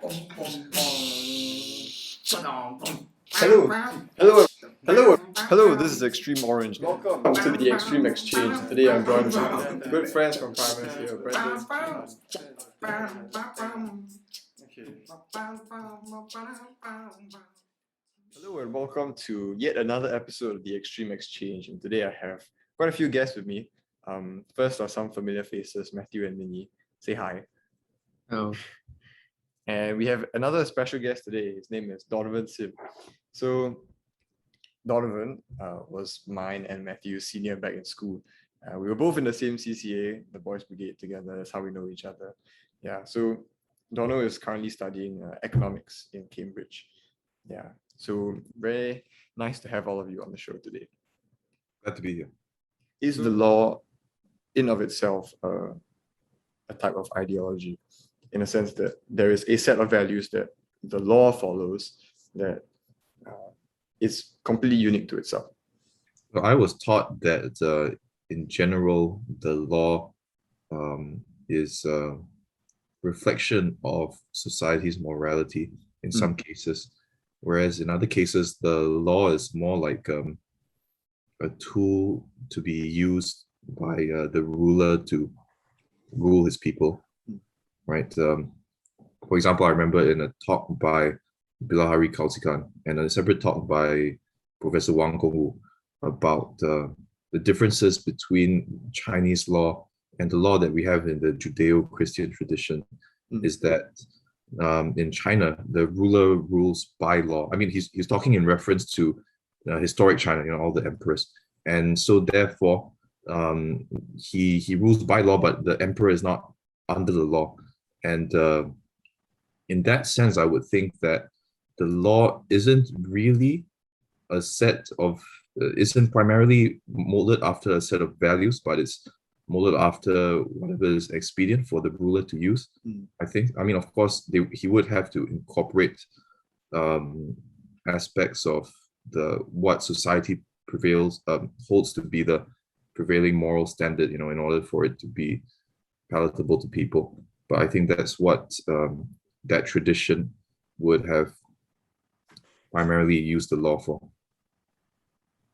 Hello, hello, hello, hello. This is Extreme Orange. Welcome to the Extreme Exchange. Today I'm joined with good friends from Primus here, Brendan. Okay. Hello and welcome to yet another episode of the Extreme Exchange. And today I have quite a few guests with me. First are some familiar faces, Matthew and Minyi. Say hi. Oh, And we have another special guest today. His name is Donovan Sim. So Donovan was mine and Matthew's senior back in school. We were both in the same CCA, the Boys Brigade together. That's how we know each other. Yeah, so Dono is currently studying economics in Cambridge. Yeah, so very nice to have all of you on the show today. Glad to be here. Is the law in of itself a type of ideology, in a sense that there is a set of values that the law follows that is completely unique to itself? So I was taught that in general, the law is a reflection of society's morality in some cases, whereas in other cases, the law is more like a tool to be used by the ruler to rule his people, right? For example, I remember in a talk by Bilahari Kausikan and a separate talk by Professor Wang Gongwu about the differences between Chinese law and the law that we have in the Judeo-Christian tradition is that in China, the ruler rules by law. I mean, he's talking in reference to historic China, all the emperors. And so therefore, he rules by law, but the emperor is not under the law. And in that sense, I would think that the law isn't really a set of, isn't primarily molded after a set of values, but it's molded after whatever is expedient for the ruler to use. I think. I mean, of course, he would have to incorporate aspects of what society holds to be the prevailing moral standard, in order for it to be palatable to people. But I think that's what that tradition would have primarily used the law for.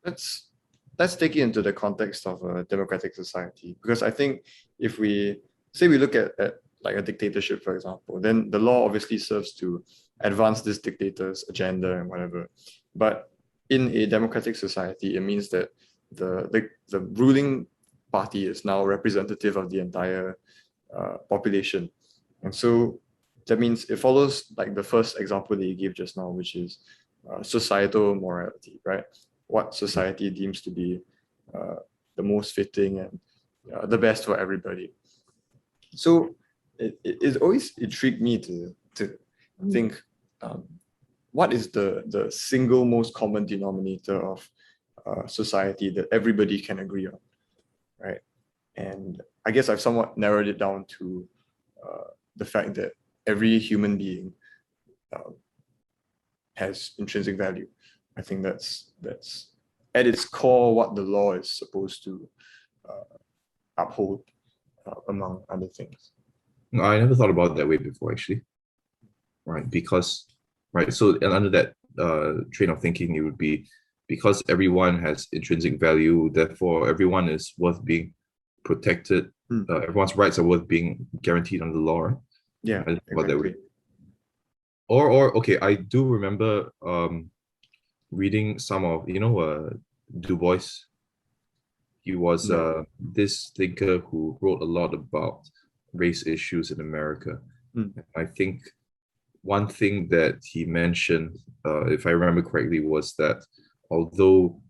Let's take it into the context of a democratic society, because I think if we look at like a dictatorship, for example, then the law obviously serves to advance this dictator's agenda and whatever. But in a democratic society, it means that the ruling party is now representative of the entire population. And so that means it follows like the first example that you gave just now, which is societal morality, right? What society deems to be the most fitting and the best for everybody. So it always intrigued me to think, what is the single most common denominator of society that everybody can agree on, right? And I guess I've somewhat narrowed it down to the fact that every human being has intrinsic value. I think that's at its core what the law is supposed to uphold, among other things. I never thought about it that way before, actually. Right, so and under that train of thinking, it would be because everyone has intrinsic value, therefore everyone is worth being protected. Everyone's rights are worth being guaranteed under the law, right? Yeah, exactly. That way. Or okay, I do remember reading some of Du Bois. He was this thinker who wrote a lot about race issues in America. I think one thing that he mentioned, if I remember correctly, was that although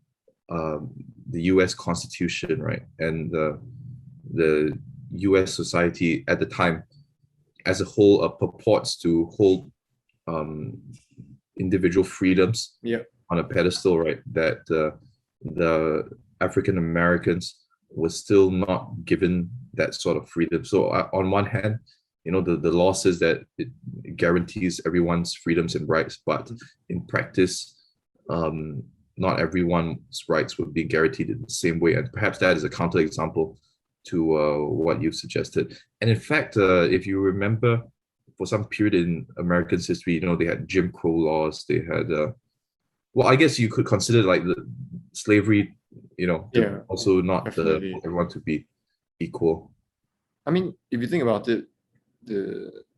the U.S. Constitution, right, and the U.S. society at the time as a whole purports to hold individual freedoms on a pedestal, right, that the African Americans were still not given that sort of freedom. So on one hand, the law says that it guarantees everyone's freedoms and rights, but in practice, not everyone's rights would be guaranteed in the same way. And perhaps that is a counterexample to what you've suggested. And in fact, if you remember for some period in Americans history, you know, they had Jim Crow laws. They had, well, I guess you could consider like the slavery, you know, to Yeah, also not definitely. everyone to be equal. I mean, if you think about it,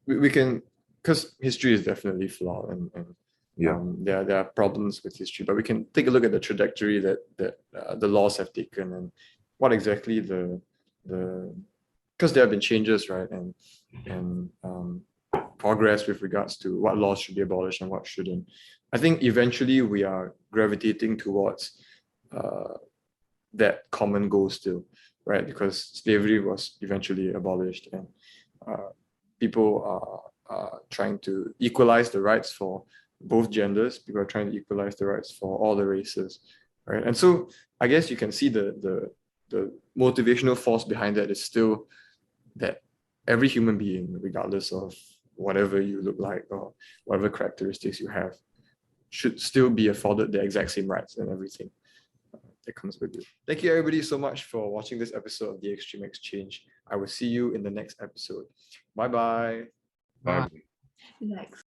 we can, because history is definitely flawed, and Yeah, there are problems with history, but we can take a look at the trajectory that the laws have taken, and what exactly the because there have been changes, right, and progress with regards to what laws should be abolished and what shouldn't. I think eventually we are gravitating towards uh, that common goal still, right? Because slavery was eventually abolished, and uh, people are trying to equalize the rights for both genders. People are trying to equalize the rights for all the races, right? And so I guess you can see the motivational force behind that is still that every human being, regardless of whatever you look like or whatever characteristics you have, should still be afforded the exact same rights and everything that comes with it. Thank you everybody so much for watching this episode of The Extreme Exchange. I will see you in the next episode. Bye bye. bye. Bye.